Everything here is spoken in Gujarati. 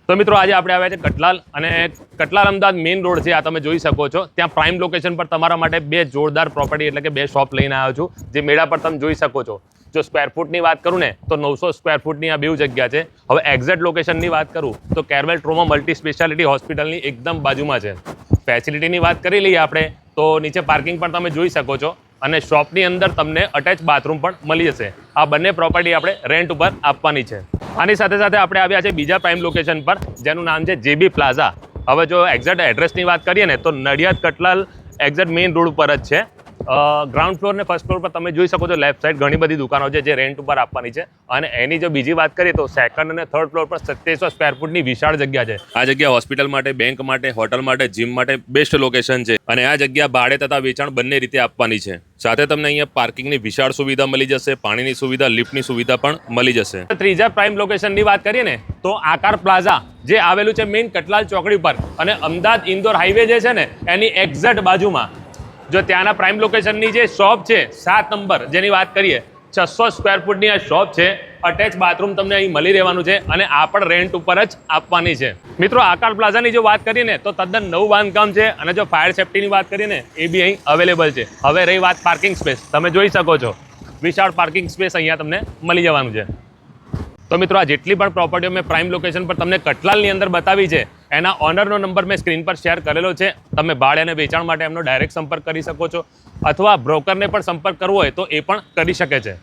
તો મિત્રો આજે આપણે આવ્યા છે કટલાલ અને કટલાલ અમદાવાદ મેઇન રોડ છે, આ તમે જોઈ શકો છો. ત્યાં પ્રાઇમ લોકેશન પર તમારા માટે બે જોરદાર પ્રોપર્ટી એટલે કે બે શોપ લઈને આવ્યો છું, જે મેળા પર તમે જોઈ શકો છો. જો સ્ક્વેર ફૂટની વાત કરું ને તો 900 સ્ક્વેર ફૂટની આ બે જગ્યા છે. હવે એક્ઝેક્ટ લોકેશનની વાત કરું તો કેરવેલ ટ્રોમા મલ્ટી સ્પેશિયાલિટી હોસ્પિટલની એકદમ બાજુમાં છે. ફેસિલિટીની વાત કરી લઈએ આપણે તો નીચે પાર્કિંગ પણ તમે જોઈ શકો છો અને શોપની અંદર તમને અટેચ બાથરૂમ પણ મળી જશે. આ બંને પ્રોપર્ટી આપણે રેન્ટ ઉપર આપવાની છે. આની સાથે સાથે આપણે આવ્યા છે બીજા પ્રાઇમ લોકેશન પર, જેનું નામ છે જેબી પ્લાઝા. હવે જો એક્ઝેક્ટ એડ્રેસની વાત કરીએ ને તો Nadiad Kathlal exact main road ઉપર જ છે. ગ્રાઉન્ડ ફ્લોર ને ફર્સ્ટ ફ્લોર પર તમે જોઈ શકો છો લેફ્ટ સાઈડ ઘણી બધી દુકાનો છે જે રેન્ટ ઉપર આપવાની છે. અને એની જો બીજી વાત કરીએ તો સેકન્ડ અને થર્ડ ફ્લોર પર 2700 સ્ક્વેર ફૂટની વિશાળ જગ્યા છે. આ જગ્યા હોસ્પિટલ માટે, બેંક માટે, હોટલ માટે, જીમ માટે બેસ્ટ લોકેશન છે અને આ જગ્યા ભાડે તથા વેચાણ બંને રીતે આપવાની છે. સાથે તમને અહીંયા પાર્કિંગની વિશાળ સુવિધા મળી જશે, પાણીની સુવિધા, લિફ્ટની સુવિધા પણ મળી જશે. ત્રીજા પ્રાઇમ લોકેશનની વાત કરીએ ને તો આકાર પ્લાઝા જે આવેલું છે મેઇન કટલાલ ચોકડી પર અને અમદાવાદ ઇન્દોર હાઈવે જે છે ને એની એક્ઝેક્ટ બાજુમાં. જો ત્યાંના પ્રાઇમ લોકેશનની જે શોપ છે 7 નંબર જેની વાત કરીએ, 600 સ્ક્વેર ફૂટની આ શોપ છે. અટેચ બાથરૂમ તમને અહીં મળી રહેવાનું છે અને આ પણ રેન્ટ ઉપર જ આપવાની છે. મિત્રો આકાર પ્લાઝાની જો વાત કરીએ ને તો તદ્દન નવું બાંધકામ છે અને જો ફાયર સેફ્ટીની વાત કરીએ ને એ બી અહીં અવેલેબલ છે. હવે રહી વાત પાર્કિંગ સ્પેસ, તમે જોઈ શકો છો વિશાળ પાર્કિંગ સ્પેસ અહીંયા તમને મળી જવાનું છે. તો મિત્રો આ જેટલી પણ પ્રોપર્ટીઓ મેં પ્રાઇમ લોકેશન પર તમને કટલાલની અંદર બતાવી છે એના ઓનરનો નંબર મેં સ્ક્રીન પર શેર કરેલો છે. તમે ભાડે અને વેચાણ માટે એમનો ડાયરેક્ટ સંપર્ક કરી શકો છો અથવા બ્રોકરને પણ સંપર્ક કરવો હોય તો એ પણ કરી શકે છે.